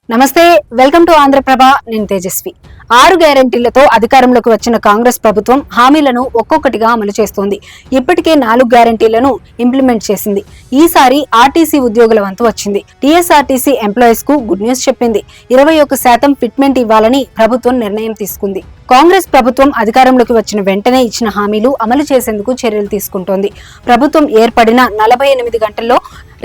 నమస్తే, welcome to Andhraprabha. నేను తేజస్వి. 6 గ్యారెంటీలతో అధికారంలోకి వచ్చిన కాంగ్రెస్ ప్రభుత్వం హామీలను ఒక్కొక్కటిగా అమలు చేస్తోంది. ఇప్పటికే 4 గ్యారెంటీలను ఇంప్లిమెంట్ చేసింది. ఈసారి ఆర్టీసీ ఉద్యోగుల వంతు వచ్చింది. టీఎస్ఆర్టీసీ ఎంప్లాయీస్ కు గుడ్ న్యూస్ చెప్పింది. 21% ఫిట్మెంట్ ఇవ్వాలని ప్రభుత్వం నిర్ణయం తీసుకుంది. కాంగ్రెస్ ప్రభుత్వం అధికారంలోకి వచ్చిన వెంటనే ఇచ్చిన హామీలు అమలు చేసేందుకు చర్యలు తీసుకుంటోంది. ప్రభుత్వం ఏర్పడిన 48 గంటల్లో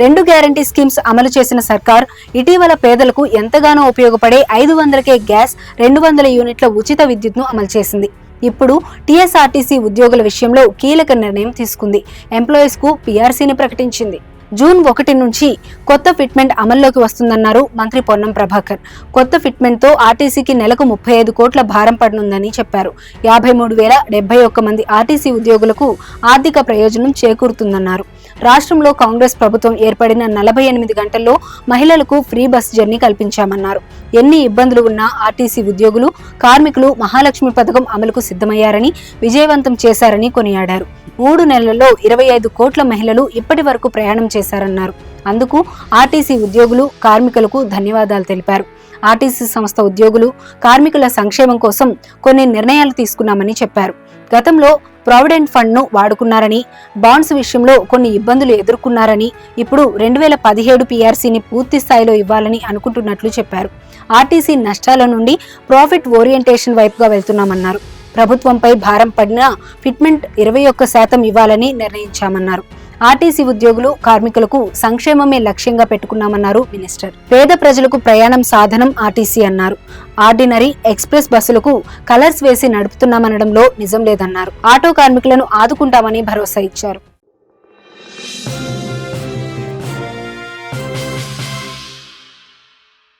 2 గ్యారంటీ స్కీమ్స్ అమలు చేసిన సర్కార్ ఇటీవల పేదలకు ఎంతగానో ఉపయోగపడే 500K గ్యాస్, 200 యూనిట్ల ఉచిత విద్యుత్ను అమలు చేసింది. ఇప్పుడు టీఎస్ఆర్టీసీ ఉద్యోగుల విషయంలో కీలక నిర్ణయం తీసుకుంది. ఎంప్లాయీస్ కు పీఆర్సీని ప్రకటించింది. జూన్ 1 నుంచి కొత్త ఫిట్మెంట్ అమల్లోకి వస్తుందన్నారు మంత్రి పొన్నం ప్రభాకర్. కొత్త ఫిట్మెంట్ తో ఆర్టీసీకి నెలకు 35 కోట్ల భారం పడనుందని చెప్పారు. 53,071 మంది ఆర్టీసీ ఉద్యోగులకు ఆర్థిక ప్రయోజనం చేకూరుతుందన్నారు. రాష్ట్రంలో కాంగ్రెస్ ప్రభుత్వం ఏర్పడిన 48 గంటల్లో మహిళలకు ఫ్రీ బస్ జర్నీ కల్పించామన్నారు. ఎన్ని ఇబ్బందులు ఉన్నా ఆర్టీసీ ఉద్యోగులు, కార్మికులు మహాలక్ష్మి పథకం అమలుకు సిద్ధమయ్యారని, విజయవంతం చేశారని కొనియాడారు. 3 నెలల్లో 25 కోట్ల మహిళలు ఇప్పటి వరకు ప్రయాణం చేశారన్నారు. అందుకు ఆర్టీసీ ఉద్యోగులు, కార్మికులకు ధన్యవాదాలు తెలిపారు. ఆర్టీసీ సంస్థ ఉద్యోగులు, కార్మికుల సంక్షేమం కోసం కొన్ని నిర్ణయాలు తీసుకున్నామని చెప్పారు. గతంలో ప్రావిడెంట్ ఫండ్ ను వాడుకున్నారని, బాండ్స్ విషయంలో కొన్ని ఇబ్బందులు ఎదుర్కొన్నారని, ఇప్పుడు 2017 పీఆర్సీని పూర్తి స్థాయిలో ఇవ్వాలని అనుకుంటున్నట్లు చెప్పారు. ఆర్టీసీ నష్టాల నుండి ప్రాఫిట్ ఓరియంటేషన్ వైపుగా వెళ్తున్నామన్నారు. ప్రభుత్వంపై భారం పడిన ఫిట్మెంట్ 21% ఇవ్వాలని నిర్ణయించామన్నారు. ఆర్టీసీ ఉద్యోగులు, కార్మికులకు సంక్షేమమే లక్ష్యంగా పెట్టుకున్నామన్నారు మినిస్టర్. పేద ప్రజలకు ప్రయాణం సాధనం ఆర్టీసీ అన్నారు. ఆర్డినరీ, ఎక్స్ప్రెస్ బస్సులకు కలర్స్ వేసి నడుపుతున్నామనడంలో నిజం లేదన్నారు. ఆటో కార్మికులను ఆదుకుంటామని భరోసా ఇచ్చారు.